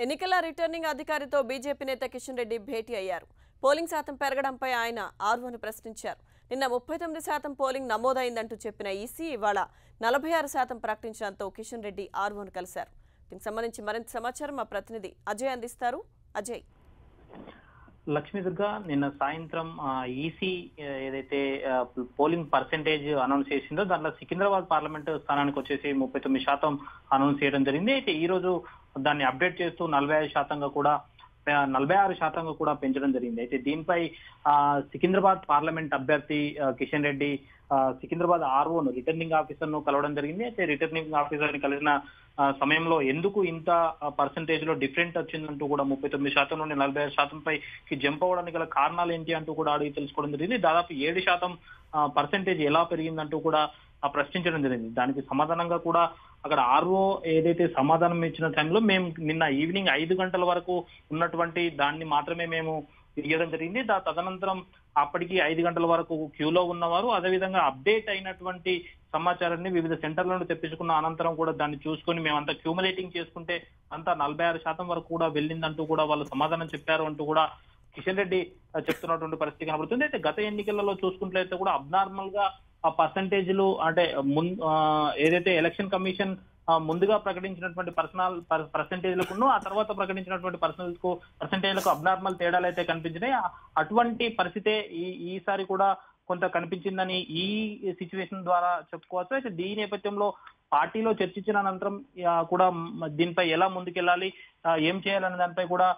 ఎన్నికల returning అధికారితో BJP నేత కిషన్ రెడ్డి భేటీ అయ్యారు. పోలింగ్ శాతం పెరగడంపై ఆయన ఆర్వోను ప్రశ్నించారు. నిన్న 39% పోలింగ్ నమోదైందంటూ చెప్పిన ఈసీ ఇవాళ 46% ప్రకటించడంతో కిషన్ రెడ్డి ఆర్వోను కలిశారు. దీనికి సంబంధించి మరింత సమాచారం మా ప్రతినిధి అజయ్ అందిస్తారు. అజయ్, లక్ష్మీ దుర్గా నిన్న సాయంత్రం ఈసీ ఏదైతే పోలింగ్ పర్సెంటేజ్ అనౌన్స్ చేసిందో దాంట్లో సికింద్రాబాద్ పార్లమెంట్ స్థానానికి వచ్చేసి 39% అనౌన్స్ చేయడం జరిగింది. అయితే ఈ రోజు దాన్ని అప్డేట్ చేస్తూ 45%గా కూడా 46%గా కూడా పెంచడం జరిగింది. అయితే దీనిపై సికింద్రాబాద్ పార్లమెంట్ అభ్యర్థి కిషన్ రెడ్డి సికింద్రాబాద్ ఆర్ఓను రిటర్నింగ్ ఆఫీసర్ ను కలవడం జరిగింది. అయితే రిటర్నింగ్ ఆఫీసర్ ని కలిసిన సమయంలో ఎందుకు ఇంత పర్సంటేజ్ లో డిఫరెంట్ వచ్చిందంటూ కూడా 39% నుండి 46% పైకి జంప్ అవ్వడానికి గల కారణాలు ఏంటి అంటూ కూడా అడిగి తెలుసుకోవడం జరిగింది. దాదాపు 7% పర్సంటేజ్ ఎలా పెరిగిందంటూ కూడా ప్రశ్నించడం జరిగింది. దానికి సమాధానంగా కూడా అక్కడ ఆర్ఓ ఏదైతే సమాధానం ఇచ్చిన టైంలో మేము నిన్న ఈవినింగ్ 5 గంటల వరకు ఉన్నటువంటి దాన్ని మాత్రమే మేము ఇవ్వడం జరిగింది. తదనంతరం అప్పటికి 5 గంటల వరకు క్యూలో ఉన్నవారు అదేవిధంగా అప్డేట్ అయినటువంటి సమాచారాన్ని వివిధ సెంటర్ల నుండి తెప్పించుకున్న అనంతరం కూడా దాన్ని చూసుకొని మేమంతా క్యూములేటింగ్ చేసుకుంటే అంతా 46% వరకు కూడా వెళ్ళిందంటూ కూడా వాళ్ళు సమాధానం చెప్పారు అంటూ కూడా కిషన్ రెడ్డి చెప్తున్నటువంటి పరిస్థితి కనబడుతుంది. అయితే గత ఎన్నికలలో చూసుకుంటే కూడా అబ్నార్మల్ గా ఆ పర్సంటేజ్లు అంటే ఏదైతే ఎలక్షన్ కమిషన్ ముందుగా ప్రకటించినటువంటి పర్సంటేజ్లకు ఆ తర్వాత ప్రకటించినటువంటి పర్సంటేజ్లకు అబ్నార్మల్ తేడాలు అయితే కనిపించినాయి. అటువంటి పరిస్థితే ఈసారి కూడా కొంత కనిపించిందని ఈ సిచ్యువేషన్ ద్వారా చెప్పుకోవచ్చు. అయితే దీని నేపథ్యంలో పార్టీలో చర్చించిన అనంతరం కూడా దీనిపై ఎలా ముందుకెళ్లాలి, ఏం చేయాలనే దానిపై కూడా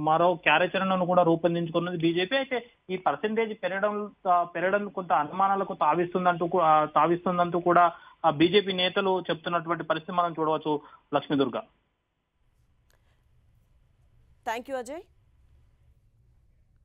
మరో కార్యాచరణను కూడా రూపొందించుకున్నది బీజేపీ. అయితే ఈ పర్సంటేజ్ పెరగడం కొంత అనుమానాలకు తావిస్తుందంటూ కూడా బీజేపీ నేతలు చెప్తున్నటువంటి పరిస్థితి మనం చూడవచ్చు. Lakshmi Durga, thank you Ajay.